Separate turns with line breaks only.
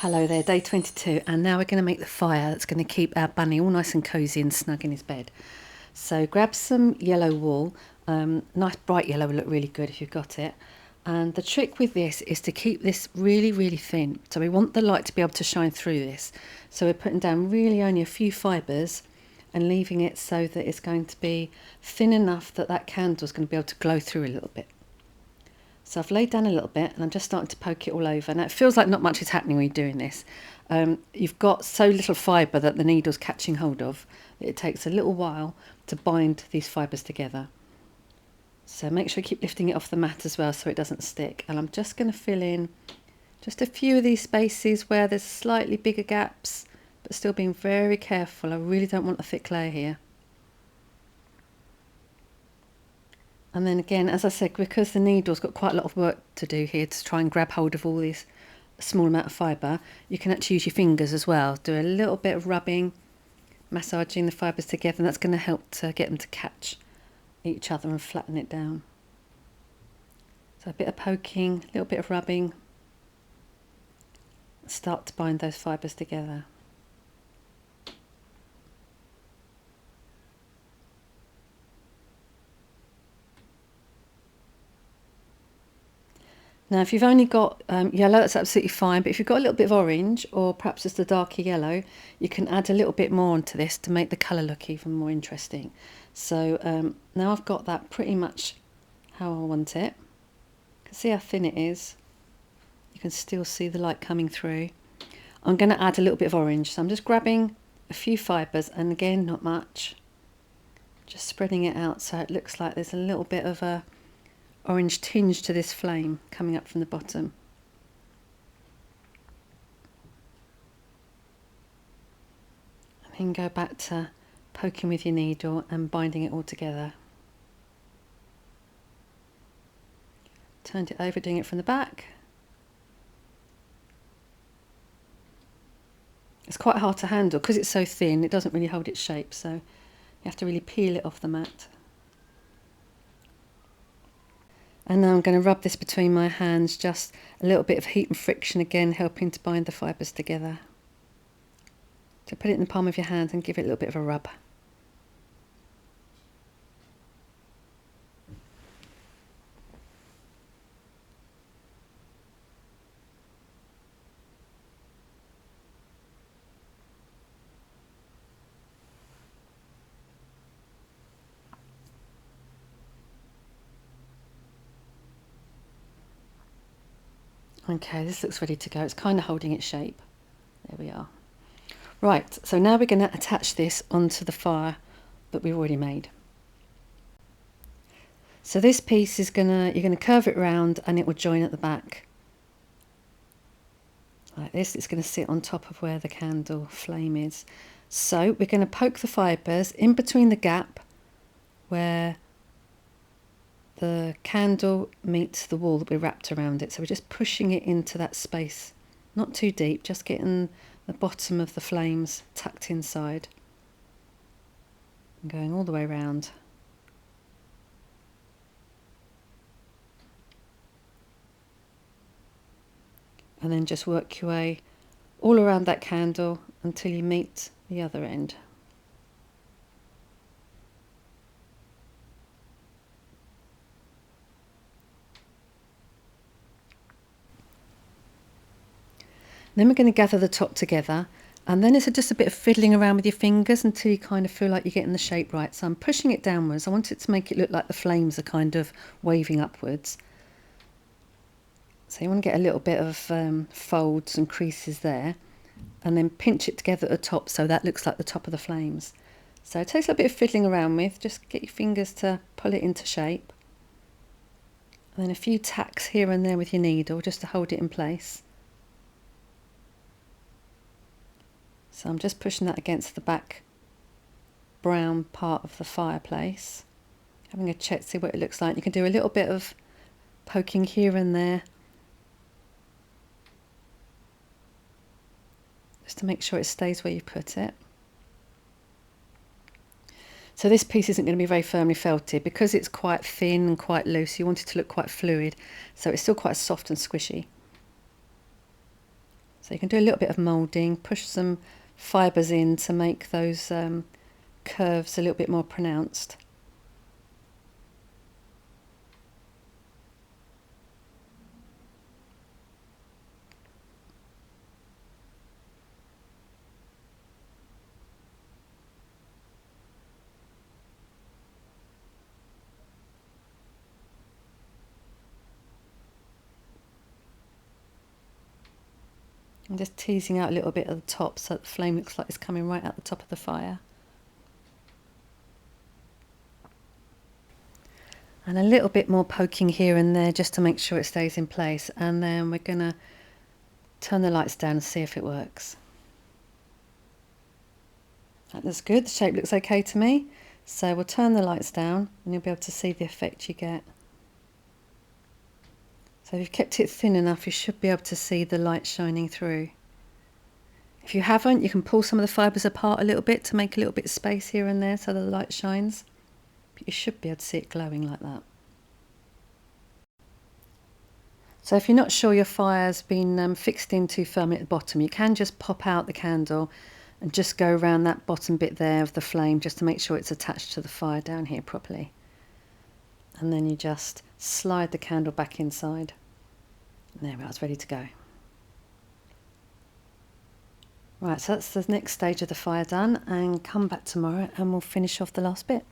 Hello there, day 22, and now we're going to make the fire that's going to keep our bunny all nice and cosy and snug in his bed. So grab some yellow wool, nice bright yellow will look really good if you've got it. And the trick with this is to keep this really, really thin. So we want the light to be able to shine through this. So we're putting down really only a few fibres and leaving it so that it's going to be thin enough that that candle is going to be able to glow through a little bit. So I've laid down a little bit and I'm just starting to poke it all over. Now it feels like not much is happening when you're doing this. You've got so little fibre that the needle's catching hold of that it takes a little while to bind these fibres together. So make sure you keep lifting it off the mat as well so it doesn't stick. And I'm just going to fill in just a few of these spaces where there's slightly bigger gaps, but still being very careful. I really don't want a thick layer here. And then again, as I said, because the needle's got quite a lot of work to do here to try and grab hold of all this small amount of fibre, you can actually use your fingers as well. Do a little bit of rubbing, massaging the fibres together, and that's going to help to get them to catch each other and flatten it down. So a bit of poking, a little bit of rubbing, start to bind those fibres together. Now if you've only got yellow, that's absolutely fine, but if you've got a little bit of orange or perhaps just a darker yellow, you can add a little bit more onto this to make the colour look even more interesting. So now I've got that pretty much how I want it. You can see how thin it is. You can still see the light coming through. I'm going to add a little bit of orange, so I'm just grabbing a few fibres, and again not much, just spreading it out so it looks like there's a little bit of a orange tinge to this flame coming up from the bottom. And then go back to poking with your needle and binding it all together. Turned it over, doing it from the back. It's quite hard to handle because it's so thin, it doesn't really hold its shape, so you have to really peel it off the mat. And now I'm going to rub this between my hands, just a little bit of heat and friction again, helping to bind the fibres together. So put it in the palm of your hand and give it a little bit of a rub. Okay, this looks ready to go. It's kind of holding its shape. There we are. Right, so now we're going to attach this onto the fire that we've already made. So this piece is you're going to curve it round and it will join at the back. Like this, it's going to sit on top of where the candle flame is. So we're going to poke the fibres in between the gap where the candle meets the wall that we wrapped around it. So we're just pushing it into that space, not too deep, just getting the bottom of the flames tucked inside and going all the way around. And then just work your way all around that candle until you meet the other end. Then we're going to gather the top together, and then it's just a bit of fiddling around with your fingers until you kind of feel like you're getting the shape right. So I'm pushing it downwards. I want it to make it look like the flames are kind of waving upwards. So you want to get a little bit of folds and creases there, and then pinch it together at the top so that looks like the top of the flames. So it takes a bit of fiddling around with. Just get your fingers to pull it into shape. And then a few tacks here and there with your needle just to hold it in place. So I'm just pushing that against the back brown part of the fireplace, having a check to see what it looks like. You can do a little bit of poking here and there just to make sure it stays where you put it. So this piece isn't going to be very firmly felted because it's quite thin and quite loose. You want it to look quite fluid, so it's still quite soft and squishy. So you can do a little bit of moulding, push some fibres in to make those curves a little bit more pronounced. I'm just teasing out a little bit at the top so that the flame looks like it's coming right at the top of the fire. And a little bit more poking here and there just to make sure it stays in place. And then we're going to turn the lights down and see if it works. That looks good. The shape looks okay to me. So we'll turn the lights down and you'll be able to see the effect you get. So if you've kept it thin enough, you should be able to see the light shining through. If you haven't, you can pull some of the fibres apart a little bit to make a little bit of space here and there so the light shines. But you should be able to see it glowing like that. So if you're not sure your fire's been fixed in too firmly at the bottom, you can just pop out the candle and just go around that bottom bit there of the flame just to make sure it's attached to the fire down here properly. And then you just slide the candle back inside. And there we are, it's ready to go. Right, so that's the next stage of the fire done, and come back tomorrow and we'll finish off the last bit.